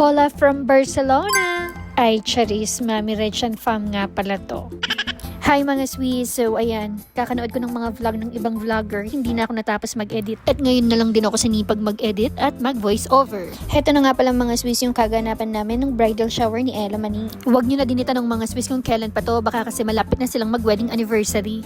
Hola from Barcelona! Ay, charis, Mami Rechan Fam nga pala to. Hi mga Swiss! So ayan, kakanood ko ng mga vlog ng ibang vlogger, hindi na ako natapos mag-edit. At ngayon na lang din ako sinipag mag-edit at mag-voice over. Heto na nga pala mga Swiss yung kaganapan namin ng bridal shower ni Ella Mani. Huwag nyo na din itanong mga Swiss kung kailan pa to, baka kasi malapit na silang mag-wedding anniversary.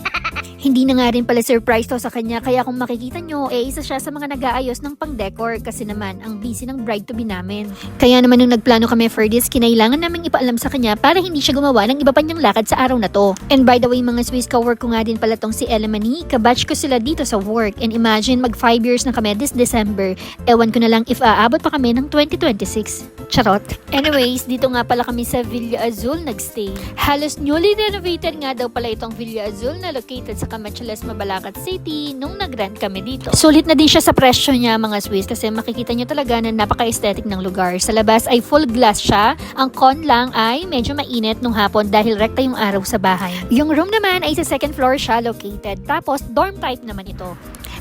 Hindi na nga rin pala surprise to sa kanya, kaya kung makikita nyo, isa siya sa mga nag-aayos ng pang-decor kasi naman ang busy ng bride-to-be namin. Kaya naman nung nagplano kami for this, kinailangan naming ipaalam sa kanya para hindi siya gumawa ng iba pa niyang lakad sa araw na to. And by the way mga Swiss, ka-work ko nga din pala tong si Ella Mani, kabatch ko sila dito sa work. And imagine, mag 5 years na kami this December. Ewan ko na lang if aabot pa kami ng 2026. Charot. Anyways, dito nga pala kami sa Villa Azul nagstay. Halos newly renovated nga daw pala itong Villa Azul na located sa Camachalas, Mabalacat City nung nag-rent kami dito. Sulit na din siya sa presyo niya mga Swiss kasi makikita nyo talaga na napaka-aesthetic ng lugar. Sa labas ay full glass siya. Ang con lang ay medyo mainit nung hapon dahil rekta yung araw sa bahay. Yung room naman ay sa second floor siya located. Tapos dorm type naman ito.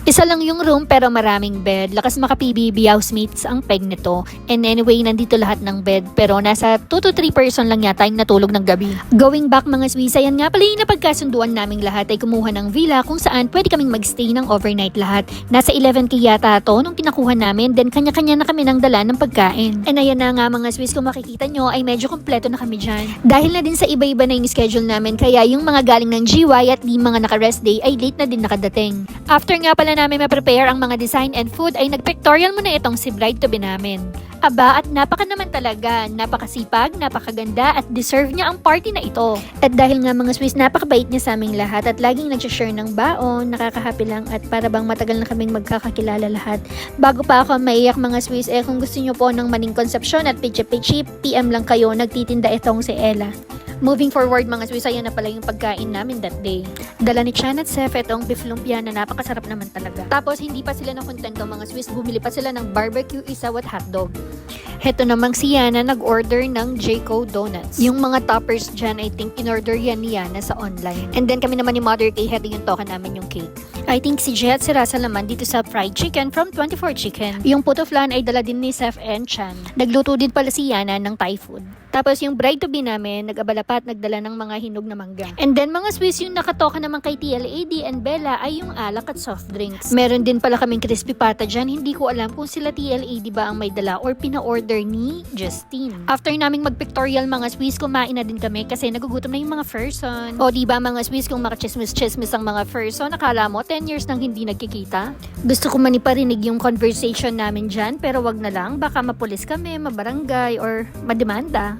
Isa lang yung room pero maraming bed. Lakas maka-PBB housemates ang peg nito. And anyway, nandito lahat ng bed. Pero nasa 2 to 3 person lang yata yung natulog ng gabi. Going back mga Swiss, ayan nga pala yung napagkasunduan naming lahat ay kumuha ng villa kung saan pwede kaming magstay ng overnight lahat. Nasa 11K yata to nung pinakuha namin. Then kanya-kanya na kami ng dala ng pagkain. And ayan na nga mga Swiss, kung makikita nyo ay medyo kompleto na kami dyan. Dahil na din sa iba-iba na yung schedule namin, kaya yung mga galing ng GY at di mga naka-rest day ay late na din nakadating. After nga pala namin ma-prepare ang mga design and food ay nag-pictorial muna itong si bride-to-be namin. Aba, at napaka naman talaga, napakasipag, napakaganda at deserve niya ang party na ito. At dahil nga mga Swiss, napakabait niya sa aming lahat at laging nag-share ng baon, nakakahappy lang at para bang matagal na kaming magkakakilala lahat. Bago pa ako maiyak mga Swiss, kung gusto niyo po ng maning konsepsyon at pichi-pichi, PM lang kayo, nagtitinda itong si Ella. Moving forward mga Swiss, ayan na pala yung pagkain namin that day. Dala ni Chan at Seth itong beef lumpia na napakasarap naman talaga. Tapos hindi pa sila nakontento mga Swiss, bumili pa sila ng barbecue isaw at hotdog. Heto namang si Yana nag-order ng Jayco Donuts. Yung mga toppers dyan, I think in-order yan ni Yana sa online. And then kami naman ni Mother K, heto yung toka namin yung cake. I think si Jay at si Rasa naman dito sa fried chicken from 24 Chicken. Yung puto flan ay dala din ni Seth and Chan. Nagluto din pala si Yana ng Thai food. Tapos yung bride-to-be namin, nag-abala pa at nagdala ng mga hinog na mangga. And then mga Swiss, yung nakatoka naman kay TLAD and Bella ay yung alak at soft drinks. Meron din pala kaming crispy pata dyan. Hindi ko alam kung sila TLAD ba ang may dala or pina-order ni Justine. After naming mag-pictorial mga Swiss, kumain na din kami kasi nagugutom na yung mga person. O diba mga Swiss, kung maka-chismis-chismis ang mga person, nakala mo 10 years nang hindi nagkikita? Gusto ko maniparinig yung conversation namin dyan, pero wag na lang, baka mapulis kami, mabarangay, or mademanda.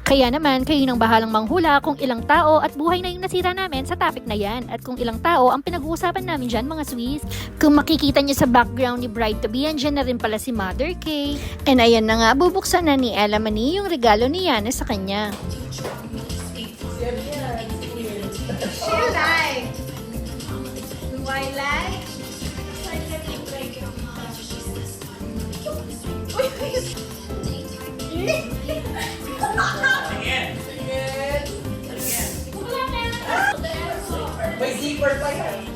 Kaya naman, kayo nang bahalang manghula kung ilang tao at buhay na yung nasira namin sa topic na yan at kung ilang tao ang pinag-uusapan namin dyan mga Swiss. Kung makikita nyo sa background ni bride-to-be, andyan na rin pala si Mother K. And ayan na nga, bubuksan na ni Ella Mani yung regalo ni Yana sa kanya. May zipper pa yan.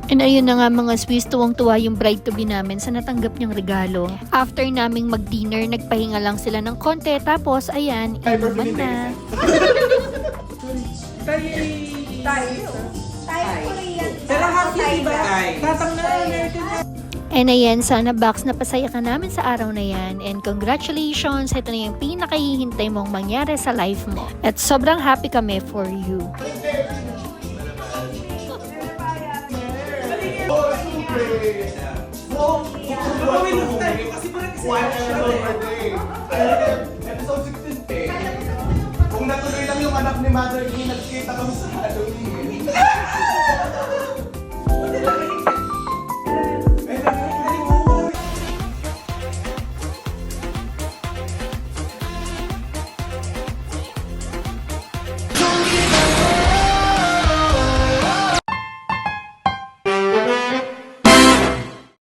And ayun na nga mga Swiss, tuwang-tuwa yung bride-to-be namin sa natanggap niyang regalo. After naming mag-dinner, nagpahinga lang sila ng konti. Tapos, ayan, inuman na. Pero happy diba? Tatang na American. And ayan, sana box na pasaya ka namin sa araw na yan. And congratulations, ito na yung pinakahihintay mong mangyari sa life mo. At sobrang happy kami for you. Kasi parang kasi